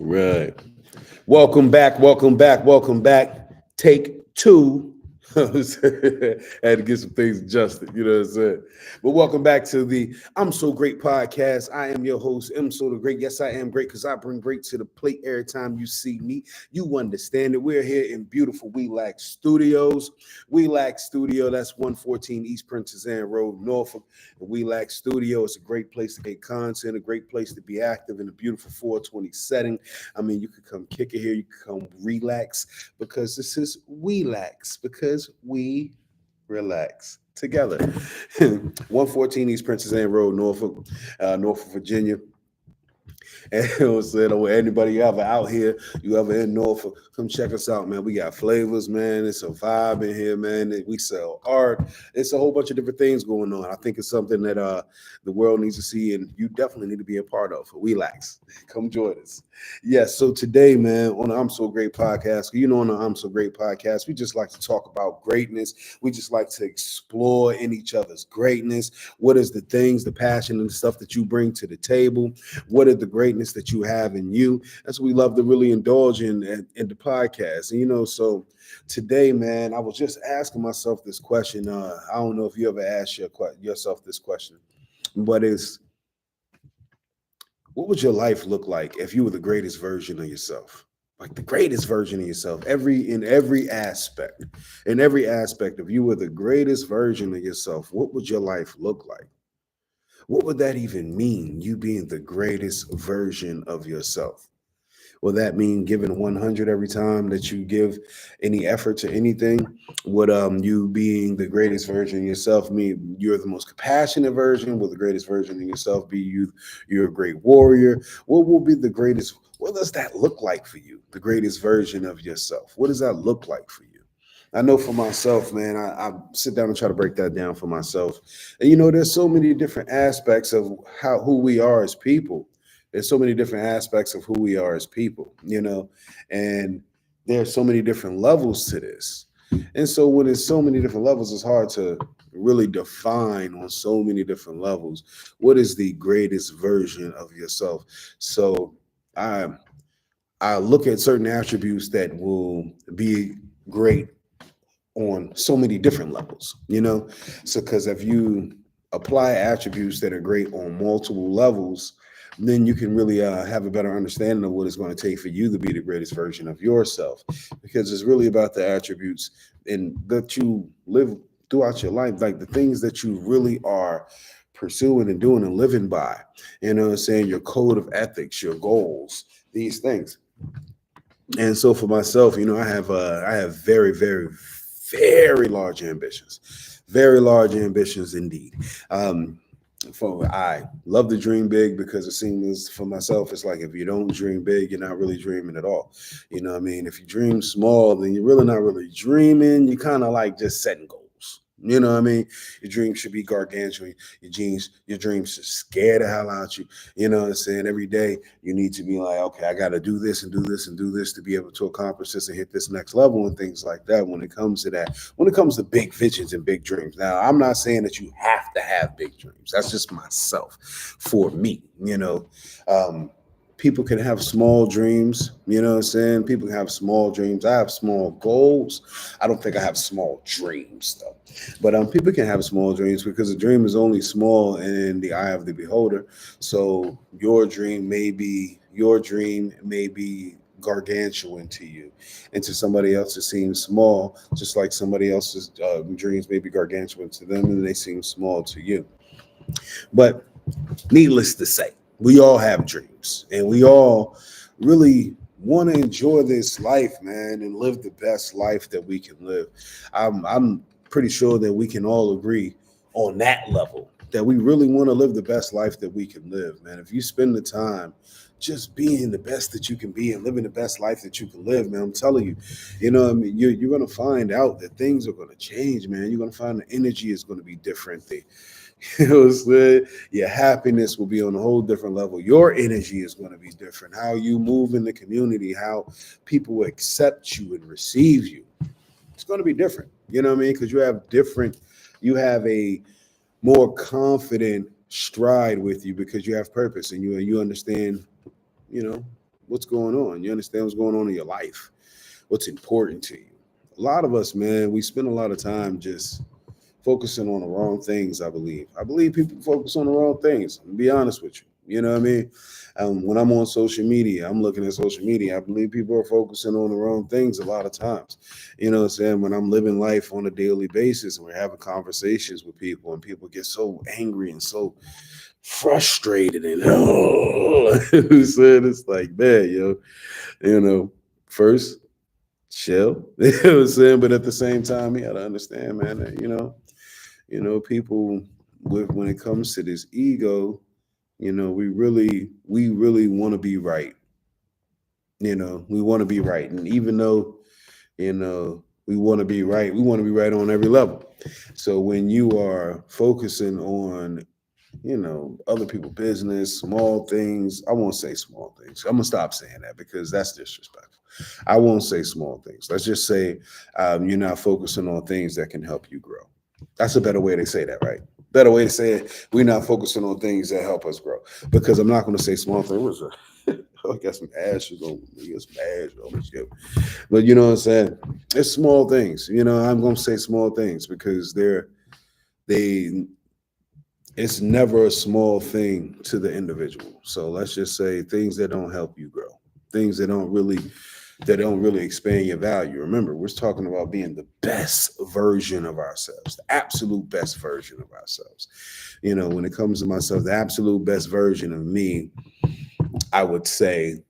Right. Welcome back. Welcome back. Welcome back. Take two. I had to get some things adjusted. You know what I'm saying? But welcome back to the I'm So Great podcast. I am your host, Mso the Great. Yes, I am great because I bring great to the plate every time you see me. You understand it. We're here in beautiful We Lack Studios. We Lack Studio. That's 114 East Princess Anne Road, Norfolk. The We Lack Studio. It's a great place to get content, a great place to be active in a beautiful 420 setting. I mean, you could come kick it here. You could come relax because this is We Lax because we relax together. 114 East Princess Anne Road, Norfolk, Norfolk, Virginia. And it was said, oh, anybody you ever out here, you ever in Norfolk, come check us out, man. We got flavors, man. It's a vibe in here, man. We sell art. It's a whole bunch of different things going on. I think it's something that the world needs to see, and you definitely need to be a part of. Relax. Come join us. Yes, so today, man, on the I'm So Great podcast, on the I'm So Great podcast, we just like to talk about greatness. We just like to explore in each other's greatness. What is the things, the passion, and the stuff that you bring to the table? What are the greatness that you have in you? That's what we love to really indulge in the podcast. And so today, man, I was just asking myself this question. I don't know if you ever asked yourself this question, but what would your life look like if you were the greatest version of yourself? Like the greatest version of yourself, in every aspect. In every aspect, if you were the greatest version of yourself, what would your life look like? What would that even mean, you being the greatest version of yourself? Will that mean giving 100 every time that you give any effort to anything? Would you being the greatest version of yourself mean you're the most compassionate version? Will the greatest version of yourself be you're a great warrior? What will be the greatest? What does that look like for you? The greatest version of yourself. What does that look like for you? I know for myself, man, I sit down and try to break that down for myself. And there's so many different aspects of who we are as people. There's so many different aspects of who we are as people, and there's so many different levels to this. And so when there's so many different levels, it's hard to really define on so many different levels what is the greatest version of yourself. So I look at certain attributes that will be great on so many different levels. So because if you apply attributes that are great on multiple levels, then you can really have a better understanding of what it's going to take for you to be the greatest version of yourself, because it's really about the attributes and that you live throughout your life, like the things that you really are pursuing and doing and living by. What I'm saying? Your code of ethics, your goals, these things. And so for myself, I have very, very, very very large ambitions indeed. I love to dream big, because it seems for myself, it's like if you don't dream big, you're not really dreaming at all. You know what I mean? If you dream small, then you're really not really dreaming. You kind of like just setting goals. You know what I mean? Your dreams should be gargantuan. Your dreams should scare the hell out you. You know what I'm saying? Every day you need to be like, okay, I got to do this and do this and do this to be able to accomplish this and hit this next level and things like that. When it comes to that, when it comes to big visions and big dreams. Now, I'm not saying that you have to have big dreams. That's just myself. For me, people can have small dreams. You know what I'm saying? People can have small dreams. I have small goals. I don't think I have small dreams though. But people can have small dreams, because a dream is only small in the eye of the beholder. So your dream may be gargantuan to you, and to somebody else it seems small, just like somebody else's dreams may be gargantuan to them and they seem small to you. But needless to say, we all have dreams, and we all really want to enjoy this life, man, and live the best life that we can live. I'm pretty sure that we can all agree on that level, that we really want to live the best life that we can live, man. If you spend the time just being the best that you can be and living the best life that you can live, man, I'm telling you, I mean, you're going to find out that things are going to change, man. You're going to find the energy is going to be different. Your happiness will be on a whole different level. Your energy is going to be different. How you move in the community, how people will accept you and receive you, it's going to be different. You know what I mean? Because you have a more confident stride with you, because you have purpose and you understand, you know, what's going on. You understand what's going on in your life, what's important to you. A lot of us, man, we spend a lot of time just focusing on the wrong things. I believe people focus on the wrong things. To be honest with you, you know what I mean. When I'm on social media, I'm looking at social media, I believe people are focusing on the wrong things a lot of times. You know what I'm saying? When I'm living life on a daily basis and we're having conversations with people and people get so angry and so frustrated and who said it's like, man, you know, first chill. You know what I'm saying? But at the same time, you gotta understand, man, that people with when it comes to this ego, we really want to be right. We want to be right. And even though, we want to be right, we want to be right on every level. So when you are focusing on, other people business, small things, I won't say small things. I'm gonna stop saying that because that's disrespectful. I won't say small things. Let's just say you're not focusing on things that can help you grow. That's a better way to say that, right? Better way to say it. We're not focusing on things that help us grow. Because I'm not going to say small things. It was I got some ashes on me. Get some ash on me. Shit. But you know what I'm saying? It's small things. I'm going to say small things because they it's never a small thing to the individual. So let's just say things that don't help you grow, things that don't really expand your value. Remember, we're talking about being the best version of ourselves, the absolute best version of ourselves. When it comes to myself, the absolute best version of me, I would say,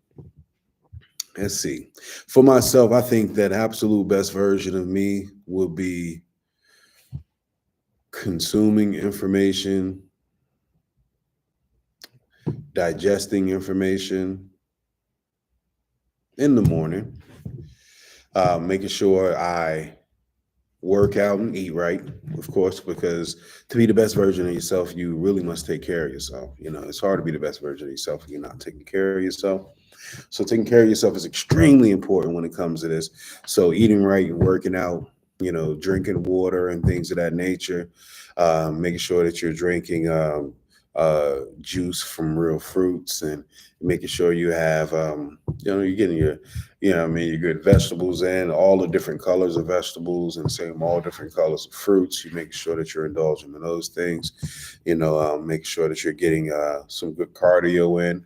let's see, for myself, I think that absolute best version of me would be consuming information, digesting information in the morning, making sure I work out and eat right, of course, because to be the best version of yourself, you really must take care of yourself. It's hard to be the best version of yourself if you're not taking care of yourself. So taking care of yourself is extremely important when it comes to this. So eating right and working out, drinking water and things of that nature, making sure that you're drinking juice from real fruits and making sure you have, you're getting your good vegetables in all the different colors of vegetables and same all different colors of fruits. You make sure that you're indulging in those things, make sure that you're getting some good cardio in.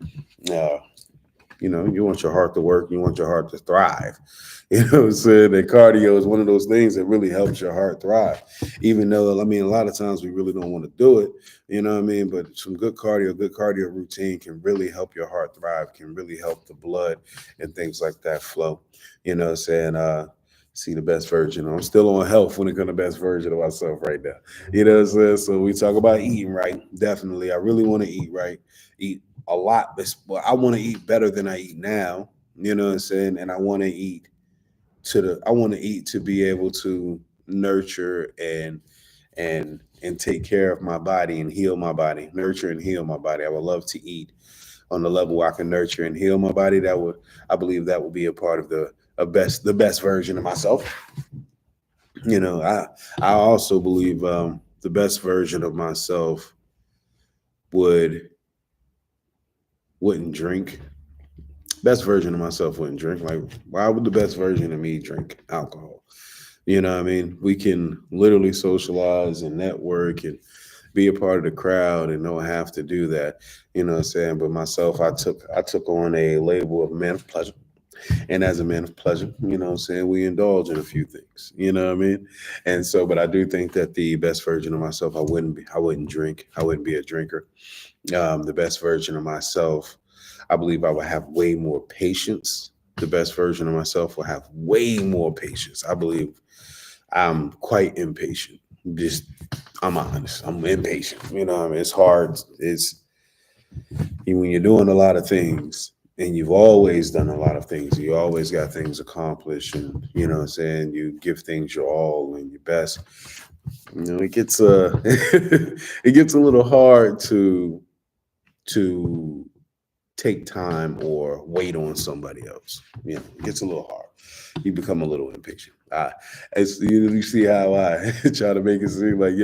Uh, you want your heart to work, you want your heart to thrive. You know what I'm saying? And cardio is one of those things that really helps your heart thrive. Even though, I mean, a lot of times we really don't want to do it, you know what I mean? But some good cardio routine can really help your heart thrive, can really help the blood and things like that flow. You know what I'm saying? See the best version. I'm still on health when it comes to best version of myself right now. You know what I'm saying? So we talk about eating right. Definitely. I really want to eat right, eat a lot. But I want to eat better than I eat now. You know what I'm saying? And I want to eat to be able to nurture and take care of my body and heal my body, nurture and heal my body. I would love to eat on the level where I can nurture and heal my body. I believe that would be a part of the best version of myself. I also believe the best version of myself would wouldn't drink. Best version of myself wouldn't drink. Like, why would the best version of me drink alcohol? You know what I mean? We can literally socialize and network and be a part of the crowd and don't have to do that. You know what I'm saying? But myself, I took on a label of man of pleasure. And as a man of pleasure, you know what I'm saying, we indulge in a few things. You know what I mean? And so, but I do think that the best version of myself, I wouldn't drink. I wouldn't be a drinker. The best version of myself, I believe I would have way more patience. The best version of myself will have way more patience. I believe I'm quite impatient. Just, I'm honest. I'm impatient. You know what I mean? It's hard. When you're doing a lot of things and you've always done a lot of things, you always got things accomplished, and you know what I'm saying, you give things your all and your best. It gets it gets a little hard to take time or wait on somebody else. It gets a little hard. You become a little impatient. It's, you see how I try to make it seem like,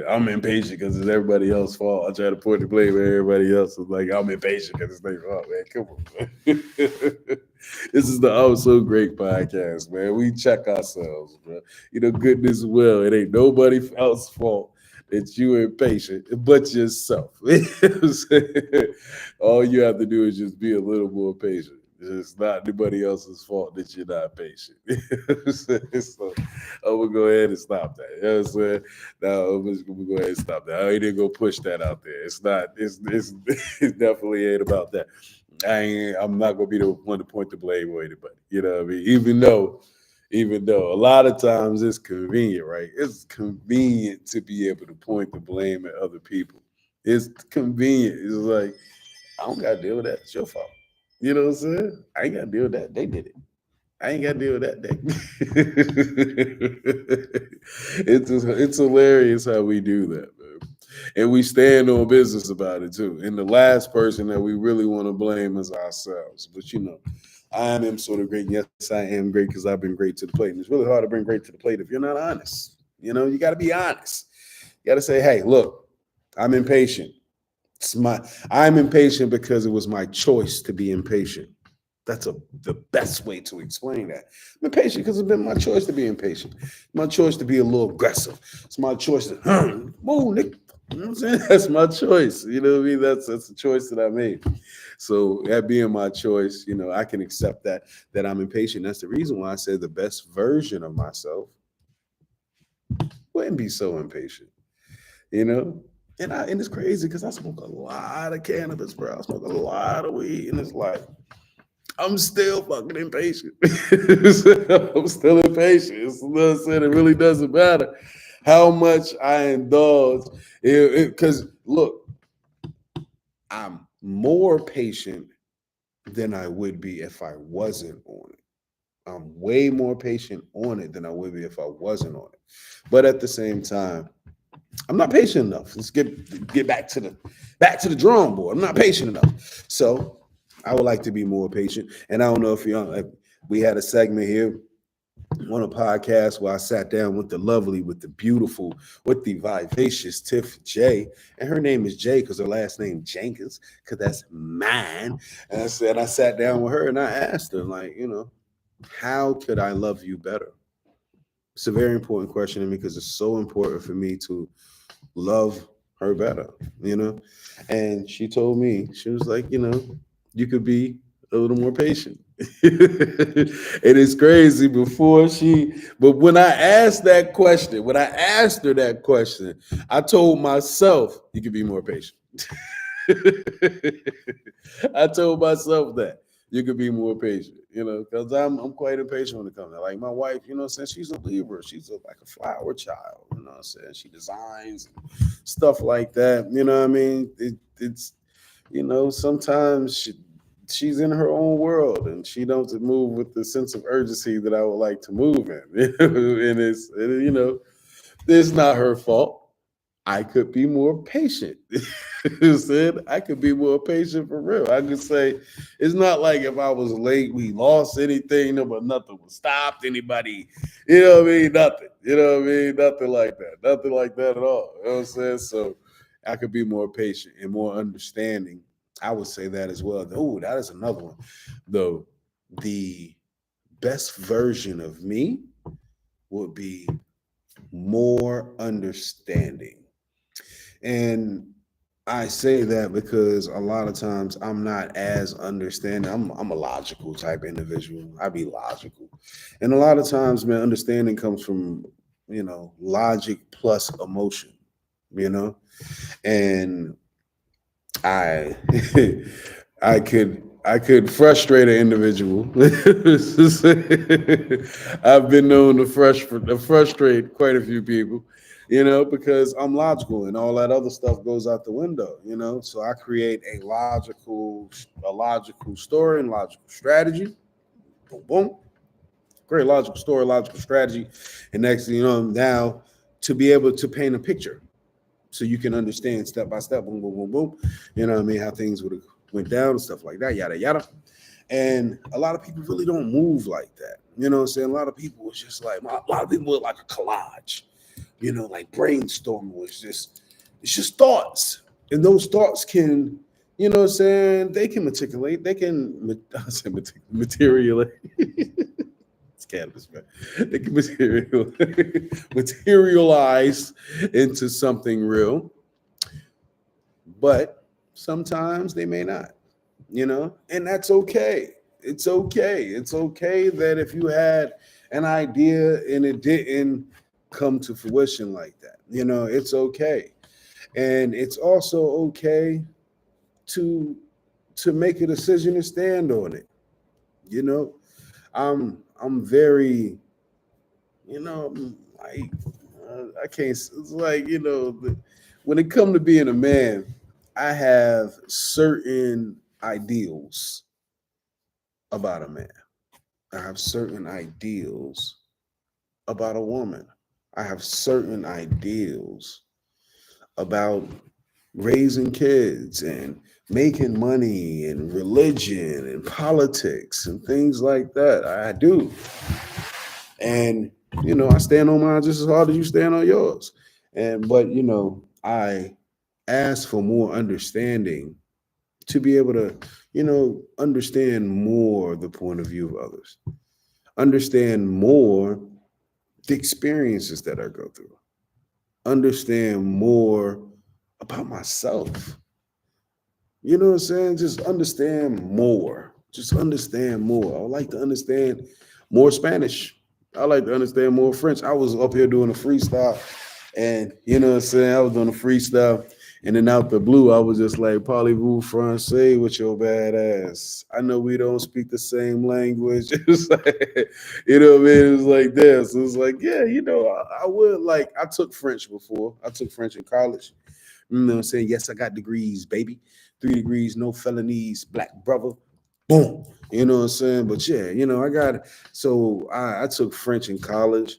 I'm impatient because it's everybody else's fault. I try to point the blame at everybody else. It's like, I'm impatient because it's their fault, man. Come on, man. This is the Oh So Great podcast, man. We check ourselves, bro. Goodness well. It ain't nobody else's fault that you impatient but yourself. All you have to do is just be a little more patient. It's not anybody else's fault that you're not patient. So I'm gonna go ahead and stop that. You know what I'm saying? Now I'm just gonna go ahead and stop that. I ain't even gonna push that out there. It's not. It definitely ain't about that. I'm not gonna be the one to point the blame on anybody. You know what I mean? Even though a lot of times it's convenient, right? It's convenient to be able to point the blame at other people. It's convenient. It's like, I don't gotta deal with that. It's your fault. You know what I'm saying? I ain't gotta deal with that. They did it. I ain't gotta deal with that day. It's hilarious how we do that, man. And we stand on business about it too. And the last person that we really want to blame is ourselves. But I am Mso the Great. Yes, I am great because I've been great to the plate. And it's really hard to bring great to the plate if you're not honest. You got to be honest. You got to say, hey, look, I'm impatient. I'm impatient because it was my choice to be impatient. That's the best way to explain that. I'm impatient because it's been my choice to be impatient. My choice to be a little aggressive. It's my choice to move, Nick. You know what I'm saying? That's my choice. You know what I mean? That's a choice that I made. So that being my choice, I can accept that I'm impatient. That's the reason why I said the best version of myself wouldn't be so impatient. And it's crazy because I smoke a lot of cannabis, bro. I smoke a lot of weed, and it's like I'm still fucking impatient. I'm still impatient. You know what I'm saying? It really doesn't matter how much I indulge. Because look, I'm more patient than I would be if I wasn't on it. I'm way more patient on it than I would be if I wasn't on it. But at the same time, I'm not patient enough. Let's get back to the drawing board. I'm not patient enough. So I would like to be more patient. And I don't know if we had a segment here on a podcast where I sat down with the lovely, with the beautiful, with the vivacious Tiff J. And her name is J because her last name Jenkins, because that's mine. And I sat down with her and I asked her, like, how could I love you better? It's a very important question to me because it's so important for me to love her better, And she told me, she was like, you could be a little more patient. It is crazy but when I asked her that question, I told myself you could be more patient. I told myself that you could be more patient, because I'm quite impatient when it comes to like my wife, since she's a Libra, she's like a flower child, I'm saying? She designs and stuff like that, what I mean? It's sometimes she's in her own world and she doesn't move with the sense of urgency that I would like to move in. And it's not her fault. I could be more patient. Said I could be more patient for real. I could say it's not like if I was late, we lost anything, but nothing was stopped. Anybody, Nothing. Nothing like that. Nothing like that at all. You know what I'm saying? So I could be more patient and more understanding. I would say that as well. Oh, that is another one. Though the best version of me would be more understanding. And I say that because a lot of times I'm not as understanding. I'm a logical type individual. I be logical. And a lot of times, man, understanding comes from, logic plus emotion, And I I could frustrate an individual. I've been known to frustrate quite a few people, because I'm logical and all that other stuff goes out the window, So I create a logical story and logical strategy. Boom, boom. Great logical story, logical strategy. And next thing you know, now to be able to paint a picture so you can understand step by step, boom, boom, boom, boom. How things went down and stuff like that, yada, yada. And a lot of people really don't move like that. You know what I'm saying? A lot of people was just like, a lot of people were like a collage, like brainstorming was just, it's just thoughts. And those thoughts can, what I'm saying, they can matriculate, they can, I say materialize. It's cannabis, man. They can materialize into something real, but sometimes they may not, and that's okay. It's okay. It's okay that if you had an idea and it didn't come to fruition like that, it's okay. And it's also okay to make a decision and stand on it. You know, I'm very, like I can't. It's like when it come to being a man, I have certain ideals about a man. I have certain ideals about a woman. I have certain ideals about raising kids and making money and religion and politics and things like that. I do. And I stand on mine just as hard as you stand on yours. And but I ask for more understanding to be able to, understand more the point of view of others, understand more the experiences that I go through, understand more about myself. You know what I'm saying? Just understand more. Just understand more. I would like to understand more Spanish. I like to understand more French. I was up here doing a freestyle, and you know what I'm saying? I was doing a freestyle, and then out the blue, I was just like, Parlez-vous français with your bad ass. I know we don't speak the same language. It's like, you know what I mean? It was like that. So it's like, yeah, I would like, I took French before. I took French in college. You know what I'm saying? Yes, I got degrees, baby. 3 degrees, no felonies, black brother. Boom. You know what I'm saying? But yeah, I got so I took French in college.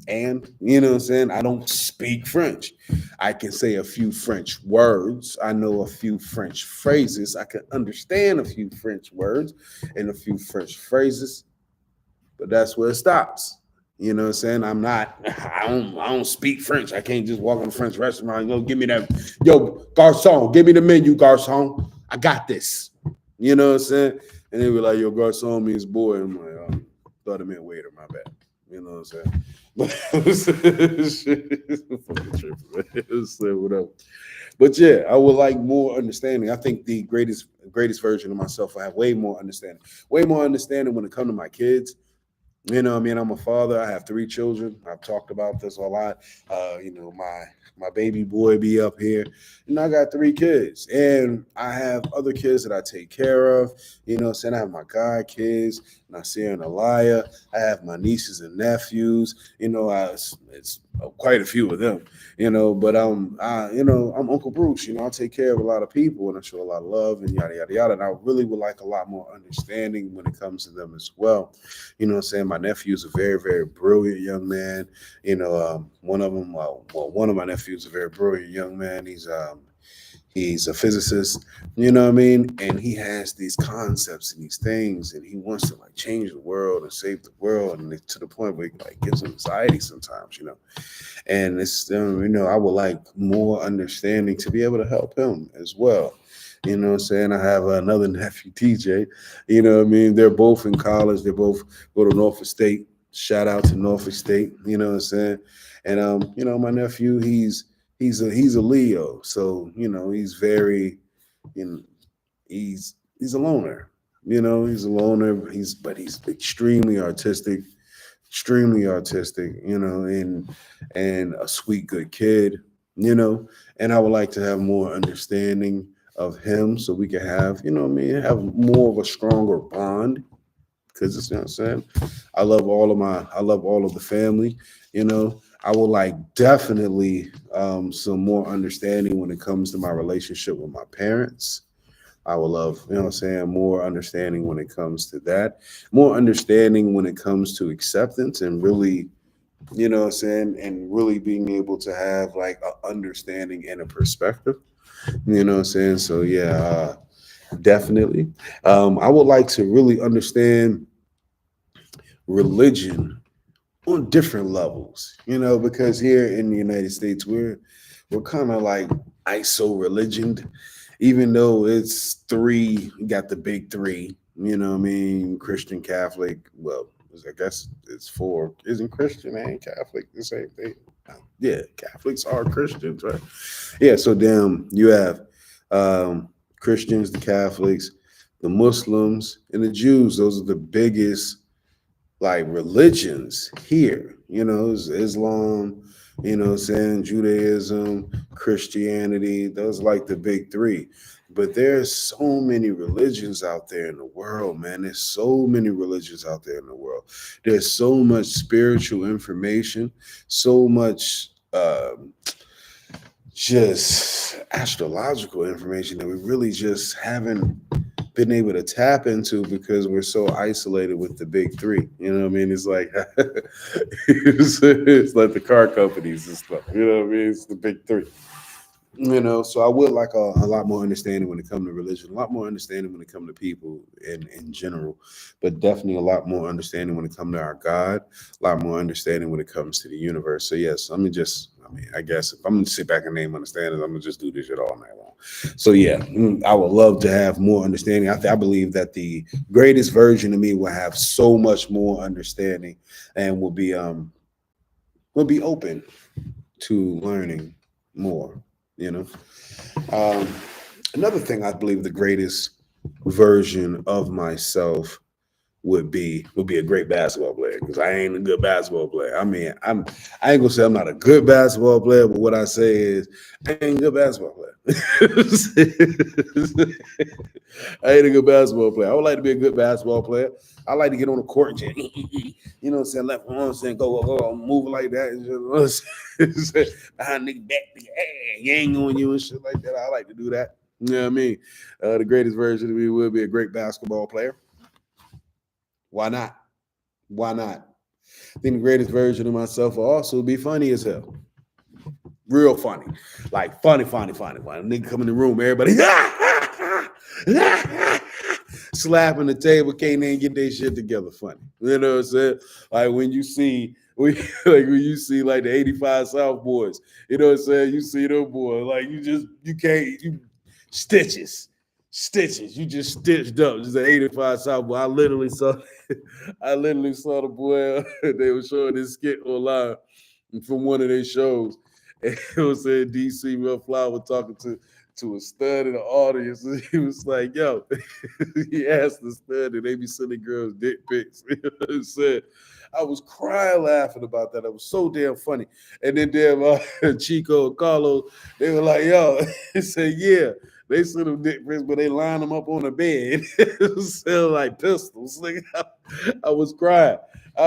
And what I'm saying? I don't speak French. I can say a few French words. I know a few French phrases. I can understand a few French words and a few French phrases, but that's where it stops. You know what I'm saying? I don't speak French. I can't just walk in a French restaurant and go, give me that. Yo, garçon, give me the menu, garçon. I got this. You know what I'm saying? And they were like, yo, garçon means boy. I'm like, thought it meant waiter, my bad. You know what I'm saying? But it was fucking tripping, man. It was whatever. But yeah, I would like more understanding. I think the greatest version of myself, I have way more understanding when it comes to my kids. I'm a father. I have 3 children. I've talked about this a lot. My baby boy be up here, and I got 3 kids, and I have other kids that I take care of. Saying I have my god kids, Nasir and Aliyah. I have my nieces and nephews. It's quite a few of them. I'm Uncle Bruce. I take care of a lot of people, and I show a lot of love and yada yada yada. And I really would like a lot more understanding when it comes to them as well. Saying? My nephew is a very, very brilliant young man. One of them, one of my nephews is a very brilliant young man. He's a physicist, you know what I mean? And he has these concepts and these things, and he wants to like change the world and save the world, and to the point where it like gives him anxiety sometimes. And it's I would like more understanding to be able to help him as well. You know what I'm saying? I have another nephew, TJ. You know what I mean? They're both in college. They both go to Norfolk State. Shout out to Norfolk State. You know what I'm saying? And my nephew, he's a Leo. So, he's very, you know, he's a loner. He's a loner. He's extremely artistic, and a sweet, good kid, and I would like to have more understanding of him so we can have, have more of a stronger bond. Because it's, what I'm saying, I love all of the family, I would like definitely some more understanding when it comes to my relationship with my parents. I would love, what I'm saying, more understanding when it comes to that, more understanding when it comes to acceptance and really, what I'm saying, and really being able to have like a understanding and a perspective. You know what I'm saying? So yeah, definitely. I would like to really understand religion on different levels, because here in the United States, we're kind of like ISO religioned, even though it's three, you got the big three, Christian, Catholic. Well, I guess it's four. Isn't Christian and Catholic the same thing? Yeah, Catholics are Christians, right? Yeah, so damn, you have Christians, the Catholics, the Muslims, and the Jews. Those are the biggest like religions here. Is Islam, saying Judaism, Christianity. Those are like the big three. But there's so many religions out there in the world, man. There's so many religions out there in the world. There's so much spiritual information, so much just astrological information that we really just haven't been able to tap into because we're so isolated with the big three. You know what I mean? It's like it's like the car companies and stuff. You know what I mean? It's the big three. So I would like a lot more understanding when it comes to religion, a lot more understanding when it comes to people in general, but definitely a lot more understanding when it comes to our God, a lot more understanding when it comes to the universe. So yes, I guess if I'm gonna sit back and name understanding, I'm gonna just do this shit all night long. So yeah, I would love to have more understanding. I believe that the greatest version of me will have so much more understanding and will be open to learning more. You know, um, Another thing I believe the greatest version of myself would be a great basketball player because I ain't a good basketball player. I mean, I ain't gonna say I'm not a good basketball player, but what I say is I ain't a good basketball player. I ain't a good basketball player. I would like to be a good basketball player. I like to get on the court and just, what I'm saying, left arm saying go, move like that. Behind nigga back, yang on you and shit like that. I like to do that. You know what I mean? The greatest version of me would be a great basketball player. Why not? Why not? I think the greatest version of myself will also be funny as hell. Real funny. Like funny. Nigga come in the room, everybody slapping the table, can't even get their shit together funny. You know what I'm saying? Like when you see like the 85 South boys, you know what I'm saying? You see them boys, like you can't stitches. You just stitched up. Just an 85 South boy. I literally saw the boy. They were showing this skit online from one of their shows. And it was saying DC Real Flower talking to a stud in the audience. And he was like, yo, he asked the stud and they be sending girls dick pics. You know what I'm saying? I was crying laughing about that. It was so damn funny. And then damn Chico and Carlos, they were like, yo, he said, yeah. They sent them dick pics, but they lined them up on the bed. It was like pistols. I was crying. You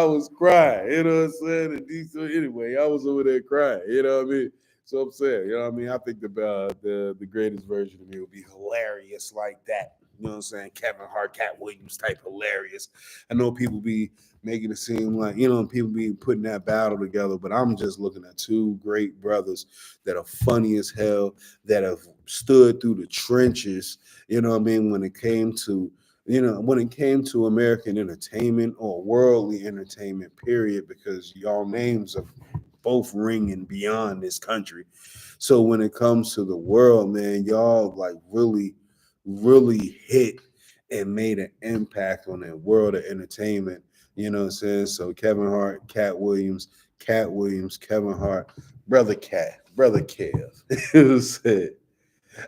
know what I'm saying? And anyway, I was over there crying. You know what I mean? So I'm saying, you know what I mean? I think the greatest version of me would be hilarious like that. You know what I'm saying? Kevin Hart, Cat Williams type hilarious. I know people be making it seem like, people be putting that battle together, but I'm just looking at two great brothers that are funny as hell, that have stood through the trenches, you know what I mean, when it came to American entertainment or worldly entertainment, period, because y'all names are both ringing beyond this country. So when it comes to the world, man, y'all like really, really hit and made an impact on that world of entertainment. You know what I'm saying? So Kevin Hart, Cat Williams, Kevin Hart, brother Kev.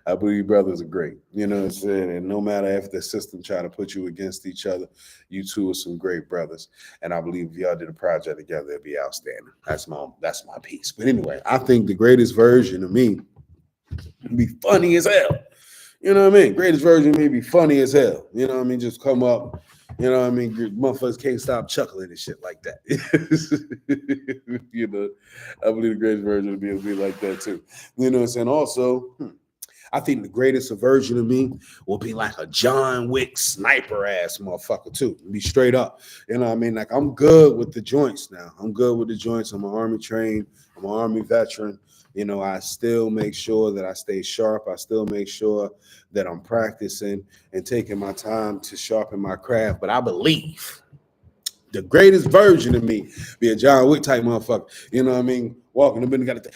I believe brothers are great. You know what I'm saying? And no matter if the system try to put you against each other, you two are some great brothers. And I believe if y'all did a project together, it'd be outstanding. That's my piece. But anyway, I think the greatest version of me would be funny as hell. You know what I mean? Greatest version of me be funny as hell. You know what I mean? Just come up. You know what I mean? Motherfuckers can't stop chuckling and shit like that. I believe the greatest version of me will be like that too. You know what I'm saying? Also, I think the greatest version of me will be like a John Wick sniper ass motherfucker too. Be straight up. You know what I mean? Like I'm good with the joints now. I'm good with the joints. I'm an Army trained. I'm an Army veteran. I still make sure that I stay sharp. I still make sure that I'm practicing and taking my time to sharpen my craft. But I believe The greatest version of me be a John Wick type motherfucker. You know what I mean? Walking the building, got to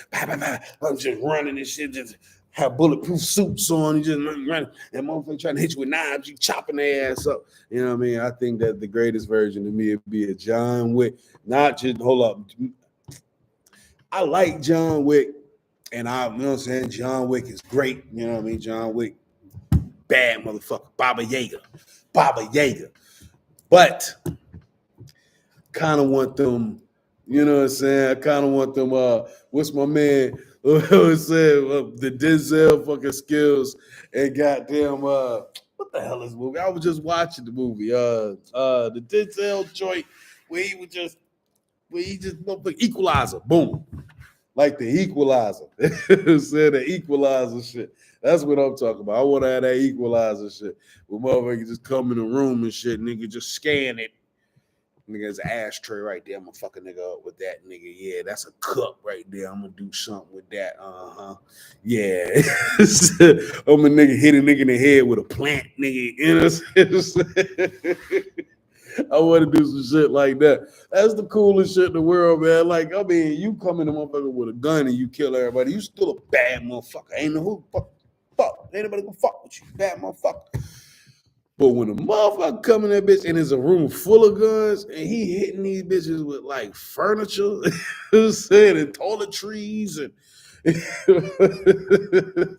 I'm just running and shit, just have bulletproof suits on, and just running. And motherfucker trying to hit you with knives, you chopping their ass up. You know what I mean? I think that the greatest version of me would be a John Wick. Not just hold up. I like John Wick, and you know what I'm saying? John Wick is great. You know what I mean? John Wick, bad motherfucker. Baba Yaga. But kind of want them, you know what I'm saying? I kind of want them, what's my man who said the Denzel fucking skills and goddamn, what the hell is the movie? I was just watching the movie, the Denzel joint where he just Equalizer, boom. Like the Equalizer. Said the Equalizer shit. That's what I'm talking about. I want to have that Equalizer shit. Where motherfucker just come in the room and shit, nigga just scan it. Nigga, there's an ashtray right there. I'm gonna fuck a nigga up with that, nigga. Yeah, that's a cup right there. I'm gonna do something with that. Yeah. I'm a nigga hit a nigga in the head with a plant, nigga. You know what I'm saying? I want to do some shit like that. That's the coolest shit in the world, man. Like, I mean, you come in the motherfucker with a gun and you kill everybody. You still a bad motherfucker. Ain't no who fuck. Ain't nobody gonna fuck with you. Bad motherfucker. But when a motherfucker come in that bitch and there's a room full of guns and he hitting these bitches with like furniture, saying and toiletries and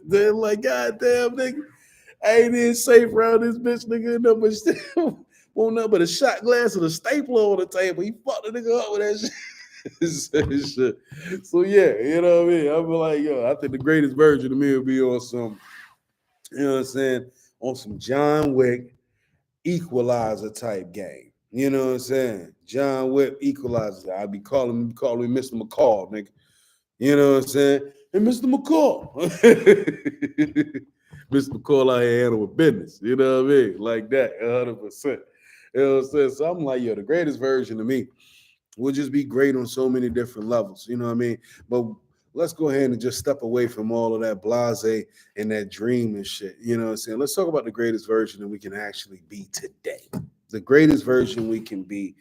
they're like, God damn, nigga, I ain't even safe around this bitch, nigga. No, but still won't nothing but a shot glass and a stapler on the table. He fucked the nigga up with that shit. So yeah, you know what I mean? I be like, yo, I think the greatest version of me will be on some, you know what I'm saying, on some John Wick Equalizer type game. You know what I'm saying? John Wick Equalizer. I'll be calling me Mr. McCall, nigga. You know what I'm saying? Hey, Mr. McCall. Mr. McCall out here handling business. You know what I mean? Like that, 100%. You know what I'm saying? So I'm like, yo, the greatest version of me will just be great on so many different levels. You know what I mean? But let's go ahead and just step away from all of that blase and that dream and shit. You know what I'm saying? Let's talk about the greatest version that we can actually be today. The greatest version we can be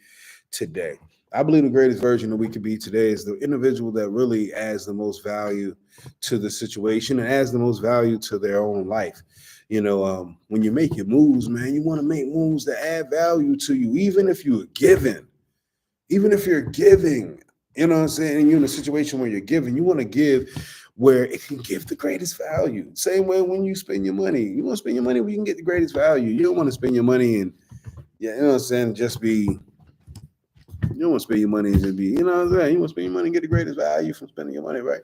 today. I believe the greatest version that we could be today is the individual that really adds the most value to the situation and adds the most value to their own life. You know, when you make your moves, man, you want to make moves that add value to you, even if you're giving. Even if you're giving, you know what I'm saying, and you're in a situation where you're giving, you want to give where it can give the greatest value. Same way when you spend your money. You want to spend your money where you can get the greatest value. You don't want to spend your money and, yeah, you know what I'm saying, just be, you don't want to spend your money and just be, you know what I'm saying, you want to spend your money and get the greatest value from spending your money, right?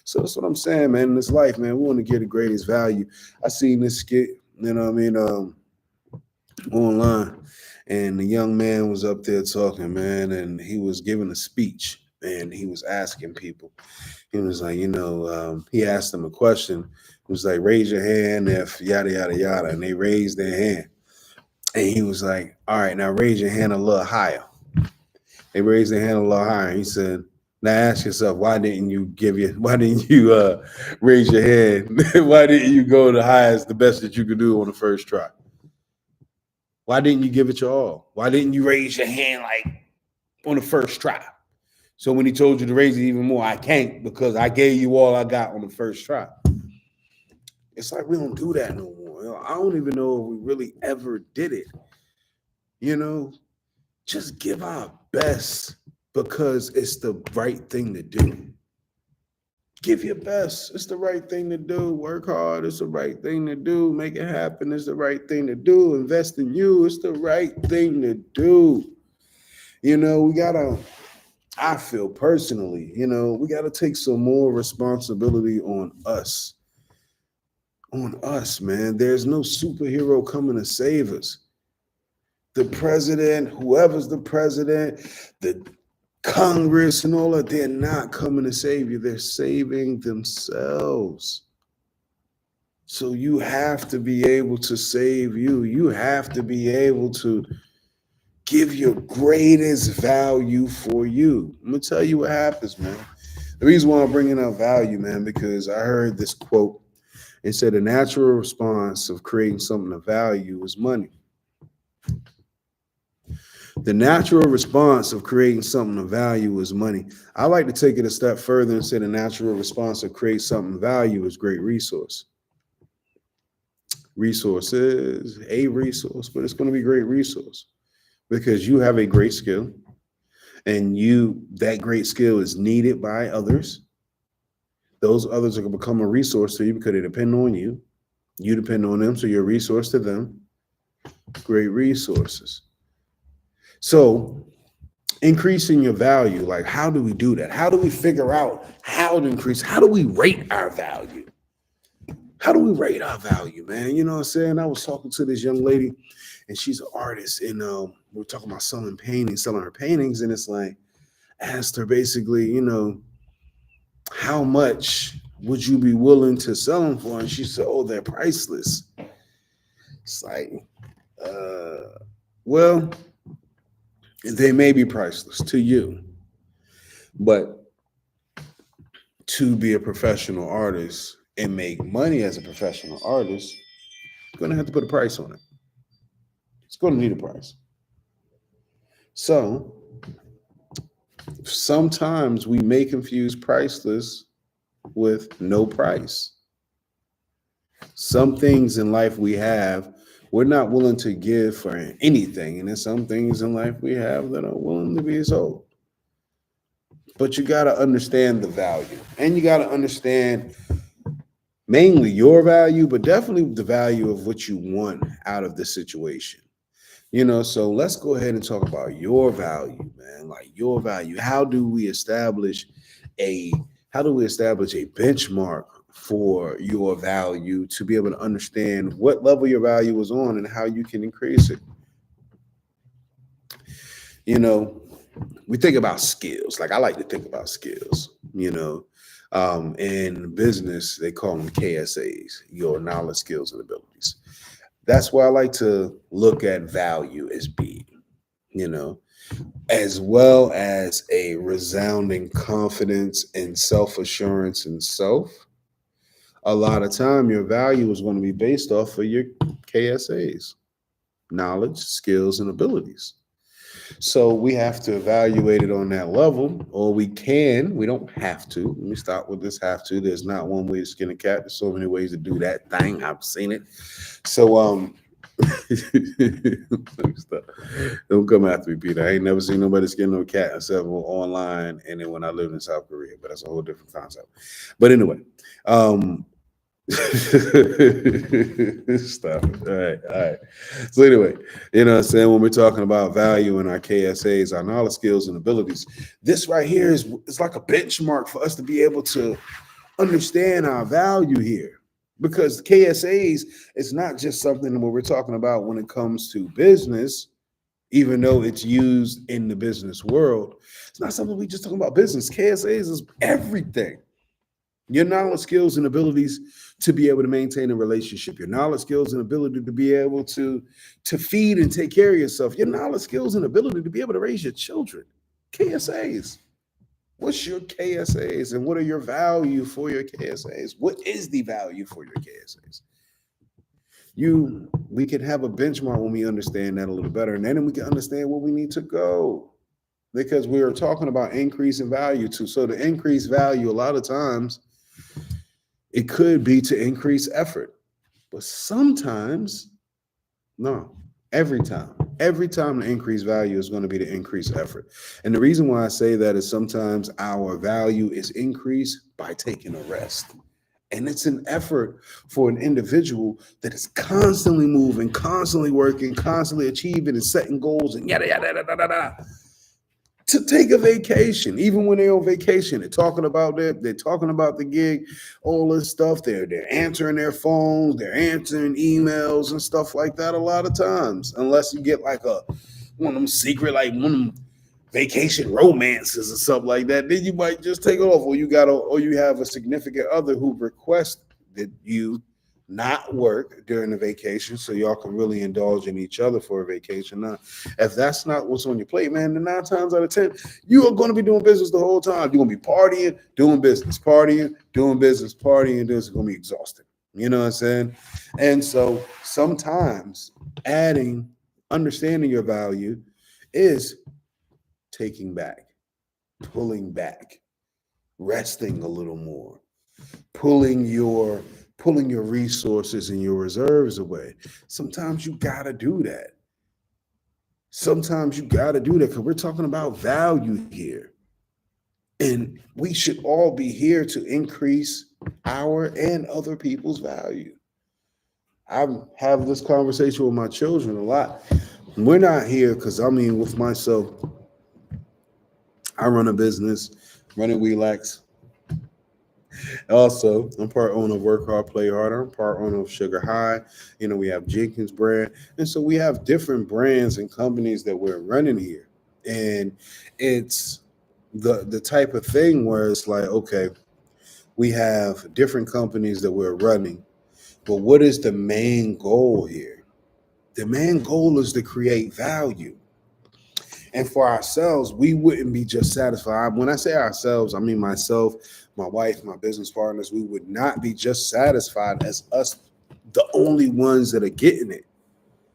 So that's what I'm saying, man. In this life, man, we want to get the greatest value. I seen this skit, you know what I mean, online. And the young man was up there talking, man, and he was giving a speech and he was asking people. He was like, he asked them a question. It was like, raise your hand if yada, yada, yada. And they raised their hand. And he was like, all right, now raise your hand a little higher. They raised their hand a little higher. He said, now ask yourself, why didn't you raise your hand? Why didn't you go the highest, the best that you could do on the first try? Why didn't you give it your all? Why didn't you raise your hand like on the first try? So when he told you to raise it even more, I can't because I gave you all I got on the first try. It's like we don't do that no more. I don't even know if we really ever did it. You know, just give our best because it's the right thing to do. Give your best. It's the right thing to do. Work hard. It's the right thing to do. Make it happen. It's the right thing to do. Invest in you. It's the right thing to do. You know, I feel personally, we got to take some more responsibility on us. On us, man. There's no superhero coming to save us. The president, whoever's the president, the Congress and all that, they're not coming to save you. They're saving themselves. So you have to be able to save you. You have to be able to give your greatest value for you. I'm going to tell you what happens, man. The reason why I'm bringing up value, man, because I heard this quote. It said the natural response of creating something of value is money. The natural response of creating something of value is money. I like to take it a step further and say the natural response of create something of value is great resource. Resource is a resource, but it's going to be great resource because you have a great skill and that great skill is needed by others. Those others are going to become a resource to you because they depend on you. You depend on them, so you're a resource to them. Great resources. So increasing your value, like how do we do that? How do we figure out how to increase? How do we rate our value? How do we rate our value, man? You know what I'm saying? I was talking to this young lady and she's an artist and we were talking about selling her paintings. And it's like, asked her basically, how much would you be willing to sell them for? And she said, oh, they're priceless. It's like, well, they may be priceless to you, but to be a professional artist and make money as a professional artist, you're going to have to put a price on it. It's going to need a price. So sometimes we may confuse priceless with no price. Some things in life we're not willing to give for anything. And there's some things in life we have that are willing to be sold. But you got to understand the value. And you got to understand mainly your value, but definitely the value of what you want out of the situation. So let's go ahead and talk about your value, man. Like your value. How do we establish a benchmark for your value to be able to understand what level your value is on and how you can increase it? We think about skills. Like I like to think about skills, in business, they call them KSAs, your knowledge, skills, and abilities. That's why I like to look at value as being, as well as a resounding confidence and self-assurance in self. A lot of time, your value is going to be based off of your KSAs, knowledge, skills, and abilities. So we have to evaluate it on that level, or we don't have to. Let me start with this have to. There's not one way to skin a cat. There's so many ways to do that thing. I've seen it. So, let me stop. Don't come after me, Peter. I ain't never seen nobody skin no cat except online and then when I lived in South Korea, but that's a whole different concept. But anyway, stop it. All right. So anyway, what I'm saying, when we're talking about value in our KSAs, our knowledge, skills, and abilities, this right here is like a benchmark for us to be able to understand our value here. Because KSAs is not just something that we're talking about when it comes to business, even though it's used in the business world. It's not something we just talking about business. KSAs is everything. Your knowledge, skills, and abilities to be able to maintain a relationship. Your knowledge, skills, and ability to be able to feed and take care of yourself. Your knowledge, skills, and ability to be able to raise your children. KSAs. What's your KSAs and what are your value for your KSAs? What is the value for your KSAs? We can have a benchmark when we understand that a little better, and then we can understand where we need to go. Because we are talking about increasing value too. So to increase value, a lot of times it could be to increase effort. But sometimes, no, every time to increase value is going to be to increase effort. And the reason why I say that is sometimes our value is increased by taking a rest. And it's an effort for an individual that is constantly moving, constantly working, constantly achieving and setting goals and yada, yada, yada, yada, yada, to take a vacation. Even when they're on vacation, they're talking about the gig, all this stuff. They're answering their phones, they're answering emails and stuff like that a lot of times. Unless you get like one of them secret, like one of them vacation romances or something like that, then you might just take off, or you have a significant other who requests that you not work during the vacation so y'all can really indulge in each other for a vacation. Now, if that's not what's on your plate, man, then 9 times out of 10, you are going to be doing business the whole time. You're going to be partying, doing business, partying, doing business, partying. This is going to be exhausting. You know what I'm saying? And so sometimes understanding your value is taking back, pulling back, resting a little more, pulling your resources and your reserves away. Sometimes you gotta do that. Sometimes you gotta do that because we're talking about value here. And we should all be here to increase our and other people's value. I have this conversation with my children a lot. We're not here because with myself, I run a business, running Relax. Also, I'm part owner of Work Hard, Play Harder. I'm part owner of Sugar High. We have Jenkins brand. And so we have different brands and companies that we're running here. And it's the type of thing where it's like, okay, we have different companies that we're running, but what is the main goal here? The main goal is to create value. And for ourselves, we wouldn't be just satisfied. When I say ourselves, I mean myself, my wife, my business partners. We would not be just satisfied as us, the only ones that are getting it.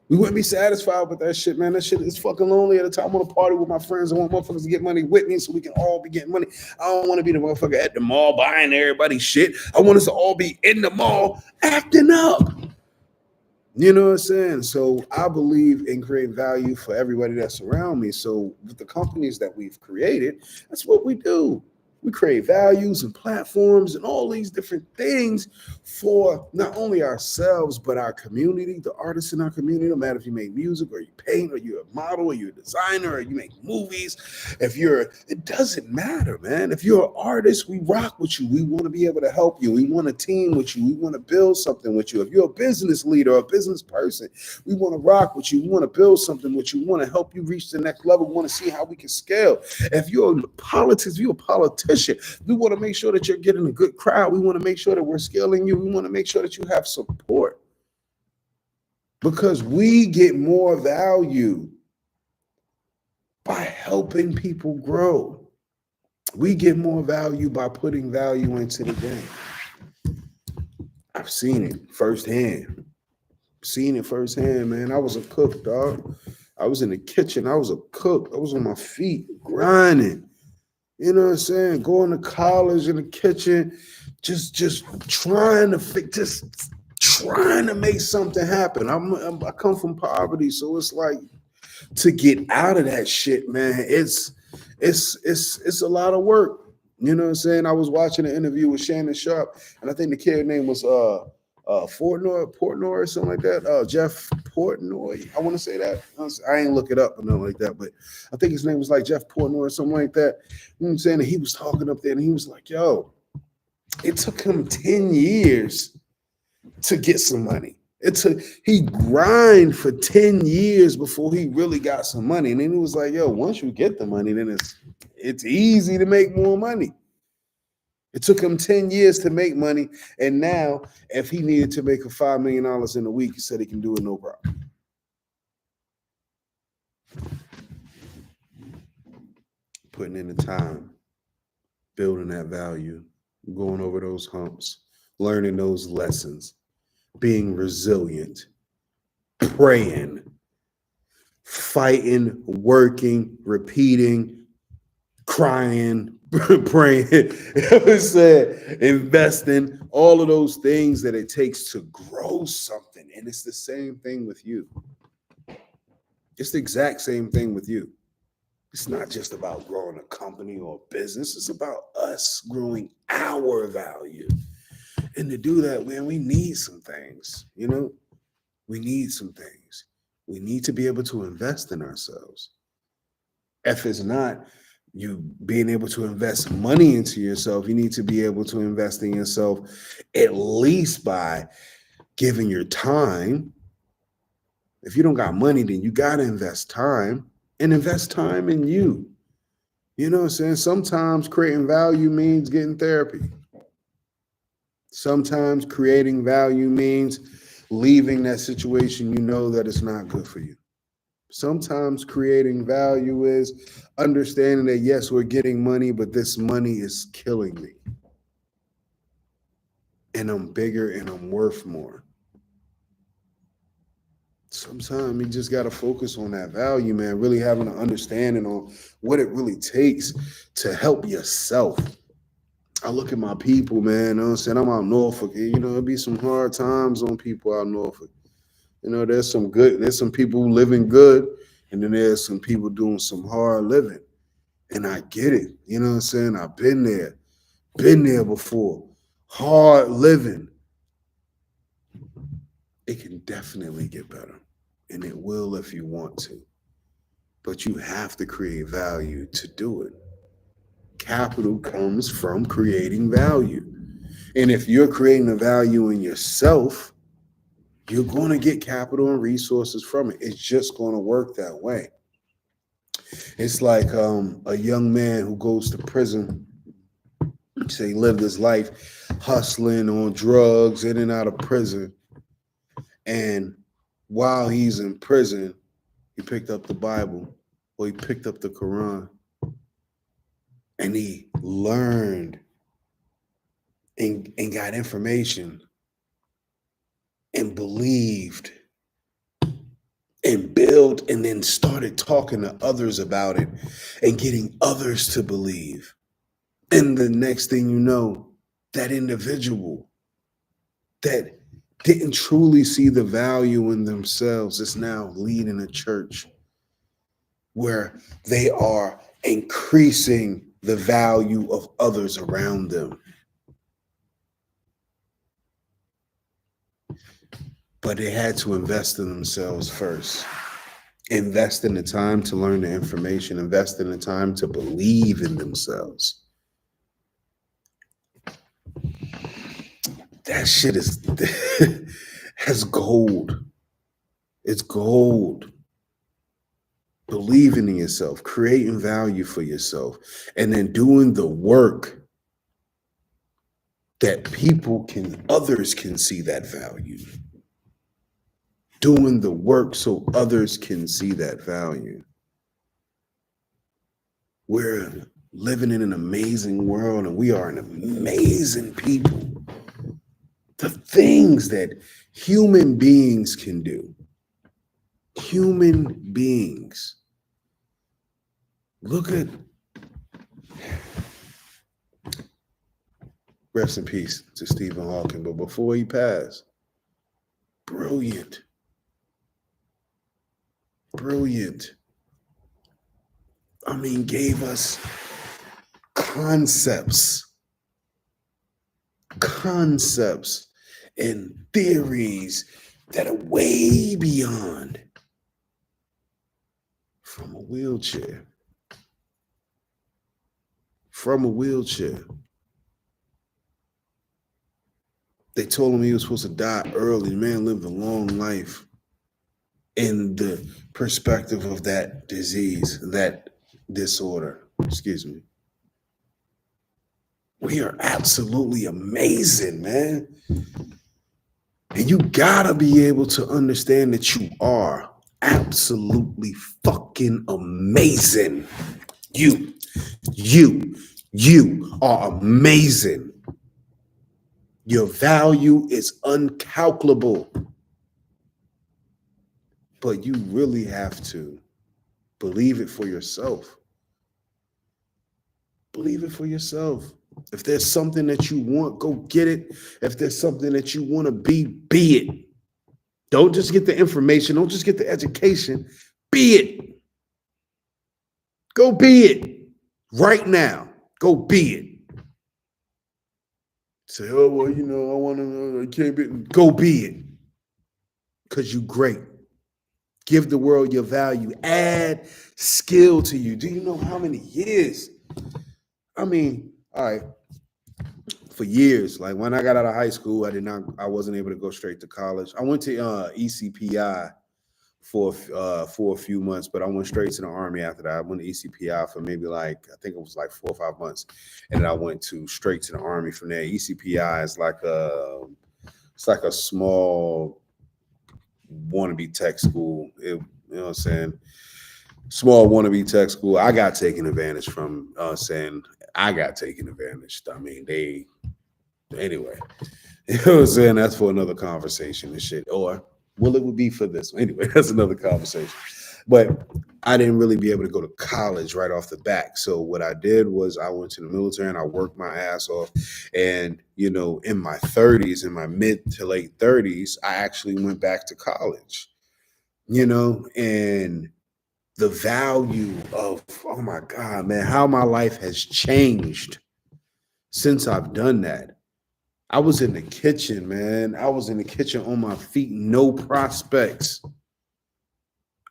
We wouldn't be satisfied with that shit, man. That shit is fucking lonely at the time. I want to party with my friends. I want motherfuckers to get money with me so we can all be getting money. I don't want to be the motherfucker at the mall buying everybody's shit. I want us to all be in the mall acting up. You know what I'm saying? So I believe in creating value for everybody that's around me. So with the companies that we've created, that's what we do. We create values and platforms and all these different things for not only ourselves, but our community, the artists in our community. No matter if you make music or you paint or you're a model or you're a designer or you make movies, it doesn't matter, man. If you're an artist, we rock with you. We want to be able to help you. We want to team with you. We want to build something with you. If you're a business leader or a business person, we want to rock with you. We want to build something with you. We want to help you reach the next level. We want to see how we can scale. If you're in politics, if you're a politician, we want to make sure that you're getting a good crowd. We want to make sure that we're scaling you. We want to make sure that you have support because we get more value by helping people grow. We get more value by putting value into the game. I've seen it firsthand. Man. I was a cook, dog. I was in the kitchen. I was a cook. I was on my feet grinding. You know what I'm saying? Going to college in the kitchen, just trying to make something happen. I come from poverty, so it's like to get out of that shit, man. It's a lot of work. You know what I'm saying? I was watching an interview with Shannon Sharp, and I think the kid name was Portnoy or something like that. Jeff Portnoy. I want to say that. I ain't look it up or nothing like that, but I think his name was like Jeff Portnoy or something like that. You know what I'm saying? And he was talking up there and he was like, yo, it took him 10 years to get some money. He grind for 10 years before he really got some money. And then he was like, yo, once you get the money, then it's easy to make more money. It took him 10 years to make money. And now, if he needed to make $5 million in a week, he said he can do it no problem. Putting in the time, building that value, going over those humps, learning those lessons, being resilient, praying, fighting, working, repeating, crying, praying, investing, all of those things that it takes to grow something. And it's the same thing with you. It's the exact same thing with you. It's not just about growing a company or a business. It's about us growing our value. And to do that, man, we need some things, We need some things. We need to be able to invest in ourselves. If it's not you being able to invest money into yourself, you need to be able to invest in yourself at least by giving your time. If you don't got money, then you got to invest time and invest time in you. You know what I'm saying? Sometimes creating value means getting therapy. Sometimes creating value means leaving that situation you know that it's not good for you. Sometimes creating value is understanding that, yes, we're getting money, but this money is killing me. And I'm bigger and I'm worth more. Sometimes you just got to focus on that value, man. Really having an understanding on what it really takes to help yourself. I look at my people, man. You know what I'm saying? I'm out Norfolk. You know, it'd be some hard times on people out Norfolk. You know, there's some people living good, and then there's some people doing some hard living. And I get it. You know what I'm saying? I've been there before. Hard living. It can definitely get better. And it will if you want to. But you have to create value to do it. Capital comes from creating value. And if you're creating the value in yourself, you're going to get capital and resources from it. It's just going to work that way. It's like a young man who goes to prison. Say lived his life hustling on drugs in and out of prison. And while he's in prison, he picked up the Bible or he picked up the Quran and he learned and got information and believed and built and then started talking to others about it and getting others to believe. And the next thing you know, that individual that didn't truly see the value in themselves is now leading a church where they are increasing the value of others around them. But they had to invest in themselves first. Invest in the time to learn the information, invest in the time to believe in themselves. That shit is that's gold. It's gold. Believing in yourself, creating value for yourself, and then doing the work that others can see that value. Doing the work so others can see that value. We're living in an amazing world and we are an amazing people. The things that human beings can do. Human beings. Look at, rest in peace to Stephen Hawking, but before he passed, brilliant. I mean, gave us concepts and theories that are way beyond from a wheelchair. They told him he was supposed to die early. The man lived a long life in the perspective of that disease, that disorder. Excuse me. We are absolutely amazing, man. And you gotta be able to understand that you are absolutely fucking amazing. You are amazing. Your value is uncalculable. But you really have to believe it for yourself. Believe it for yourself. If there's something that you want, go get it. If there's something that you want to be it. Don't just get the information. Don't just get the education. Be it. Go be it. Right now. Go be it. Say, oh, well, you know, I want to, I can't be. Go be it. Because you're great. Give the world your value. Add skill to you. Do you know how many years? I mean, all right. For years, like when I got out of high school, I wasn't able to go straight to college. I went to ECPI for a few months, but I went straight to the Army after that. I went to ECPI for maybe I think it was like 4 or 5 months, and then I went straight to the Army from there. ECPI is it's like a small wannabe tech school. You know what I'm saying? Small wannabe tech school. I got taken advantage from. I got taken advantage. I mean, anyway, you know what I'm saying? That's for another conversation and shit. Or Well, it would be for this. Anyway, that's another conversation. But I didn't really be able to go to college right off the bat. So what I did was I went to the military and I worked my ass off. And, in my 30s, in my mid to late 30s, I actually went back to college, and the value of, oh my God, man, how my life has changed since I've done that. I was in the kitchen, man. I was in the kitchen on my feet, no prospects.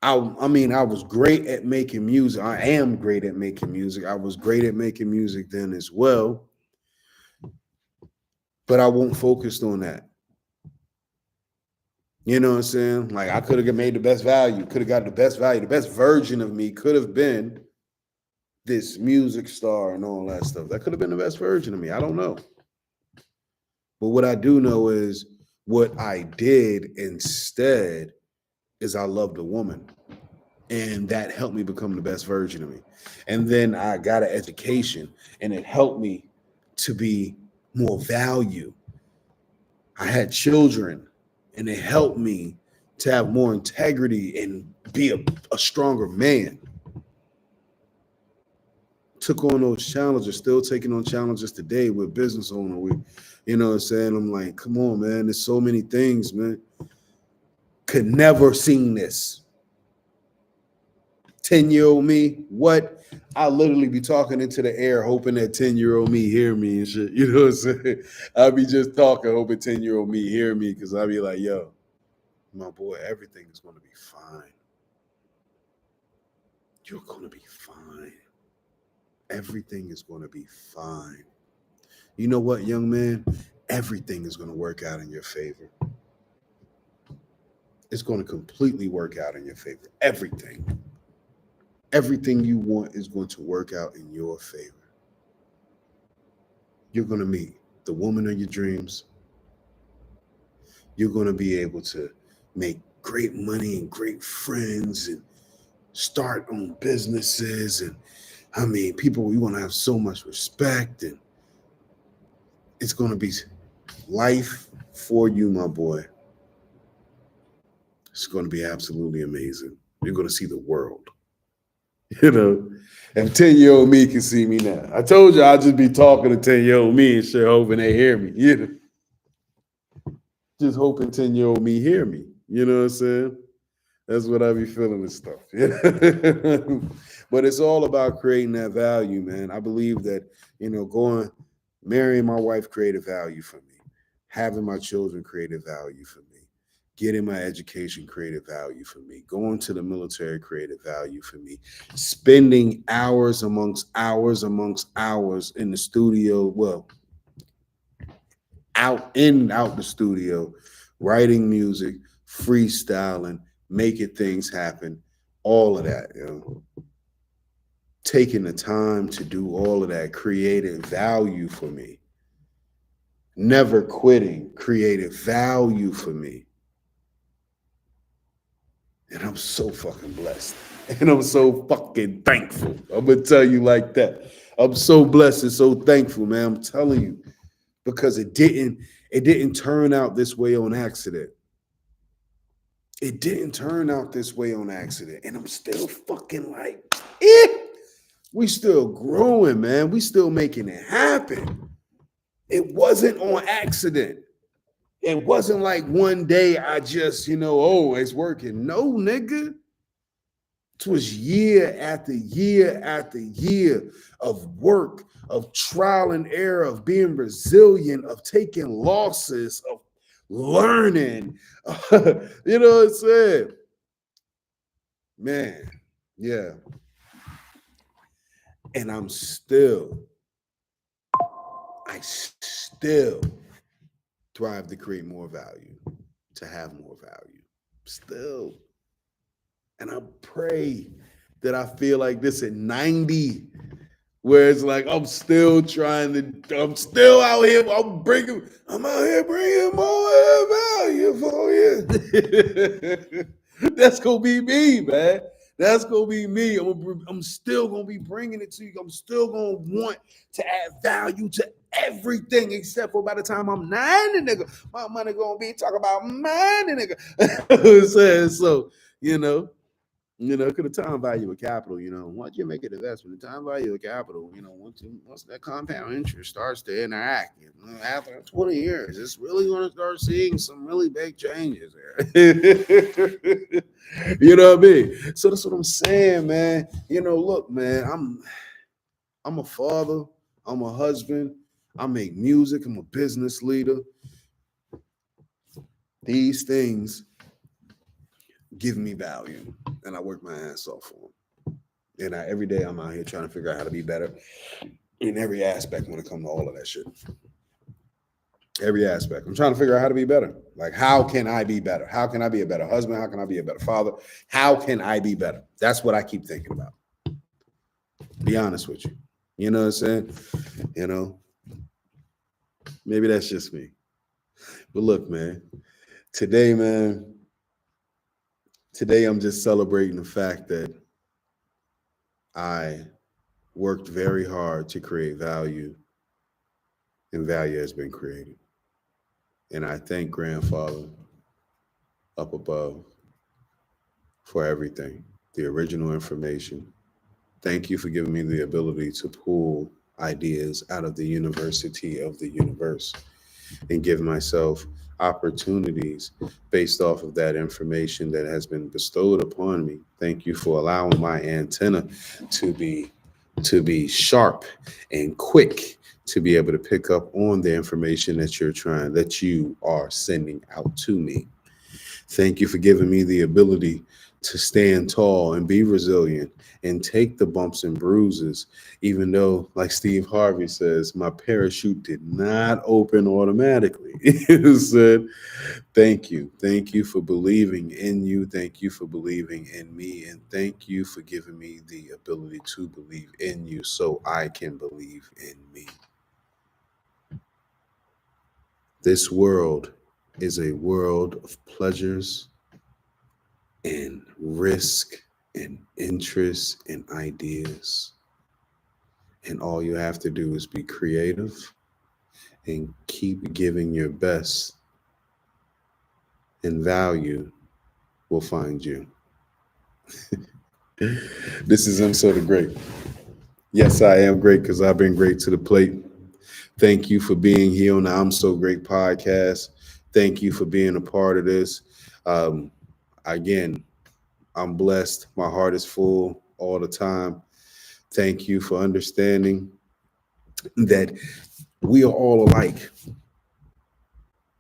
I mean, I was great at making music. I am great at making music. I was great at making music then as well. But I won't focus on that. You know what I'm saying? Like, I could have made the best value, could have got the best value. The best version of me could have been this music star and all that stuff. That could have been the best version of me. I don't know. But what I do know is what I did instead is I loved a woman. And that helped me become the best version of me. And then I got an education and it helped me to be more value. I had children and it helped me to have more integrity and be a stronger man. Took on those challenges, still taking on challenges today with business owner. You know what I'm saying? I'm like, come on, man. There's so many things, man. Could never seen this. 10-year-old me, what? I literally be talking into the air, hoping that 10-year-old me hear me and shit. You know what I'm saying? I'll be just talking, hoping 10-year-old me hear me, because I'll be like, yo, my boy, everything is going to be fine. You're going to be fine. Everything is going to be fine. You know what, young man? Everything is going to work out in your favor. It's going to completely work out in your favor. Everything. Everything you want is going to work out in your favor. You're going to meet the woman of your dreams. You're going to be able to make great money and great friends and start on businesses. And I mean, people, you want to have so much respect, and it's going to be life for you, my boy. It's going to be absolutely amazing. You're going to see the world. And 10-year-old me can see me now. I told you I'll just be talking to 10-year-old me and shit, hoping they hear me. Just hoping 10-year-old me hear me. You know what I'm saying? That's what I be feeling and stuff. But it's all about creating that value, man. I believe that, marrying my wife created value for me. Having my children created value for me. Getting my education created value for me. Going to the military created value for me. Spending hours amongst hours in the studio, out the studio, writing music, freestyling, making things happen, all of that, taking the time to do all of that created value for me. Never quitting created value for me. And I'm so fucking blessed. And I'm so fucking thankful. I'm going to tell you like that. I'm so blessed and so thankful, man. I'm telling you. Because it didn't turn out this way on accident. It didn't turn out this way on accident. And I'm still fucking like, we still growing, man. We still making it happen. It wasn't on accident. It wasn't like one day I just, it's working. No, nigga. It was year after year after year of work, of trial and error, of being resilient, of taking losses, of learning. You know what I'm saying? Man, yeah. And I still thrive to create more value, to have more value. Still. And I pray that I feel like this at 90, where it's like I'm still out here, I'm out here bringing more value for you. That's gonna be me, man. That's gonna be me. I'm still gonna be bringing it to you. I'm still gonna want to add value to everything, except for by the time I'm 90, nigga, my money gonna be talking about money, nigga. You know what I'm saying? So, because the time value of capital, once you make an investment, the time value of capital, once that compound interest starts to interact, after 20 years, it's really going to start seeing some really big changes there. You know what I mean? So that's what I'm saying, man. Look, man, I'm a father, I'm a husband, I make music, I'm a business leader. These things give me value, and I work my ass off for them. And every day I'm out here trying to figure out how to be better in every aspect when it comes to all of that shit. Every aspect. I'm trying to figure out how to be better. Like, how can I be better? How can I be a better husband? How can I be a better father? How can I be better? That's what I keep thinking about. Be honest with you. You know what I'm saying? Maybe that's just me. But look, man, today I'm just celebrating the fact that I worked very hard to create value, and value has been created. And I thank Grandfather up above for everything, the original information. Thank you for giving me the ability to pull ideas out of the university of the universe and give myself opportunities based off of that information that has been bestowed upon me. Thank you for allowing my antenna to be sharp and quick to be able to pick up on the information that you are sending out to me. Thank you for giving me the ability to stand tall and be resilient and take the bumps and bruises, even though, like Steve Harvey says, my parachute did not open automatically. He said, thank you. Thank you for believing in you. Thank you for believing in me. And thank you for giving me the ability to believe in you so I can believe in me. This world is a world of pleasures and risk and interest and ideas. And all you have to do is be creative and keep giving your best, and value will find you. This is Mso the Great. Yes, I am great because I've been great to the plate. Thank you for being here on the I'm So Great podcast. Thank you for being a part of this. Again, I'm blessed. My heart is full all the time. Thank you for understanding that we are all alike.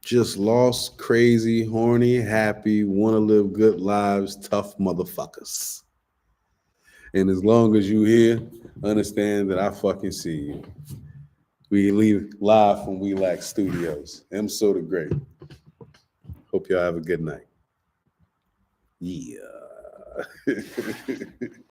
Just lost, crazy, horny, happy, want to live good lives, tough motherfuckers. And as long as you here, understand that I fucking see you. We leave live from We Lack Studios. Mso the Great. Hope y'all have a good night. Yeah.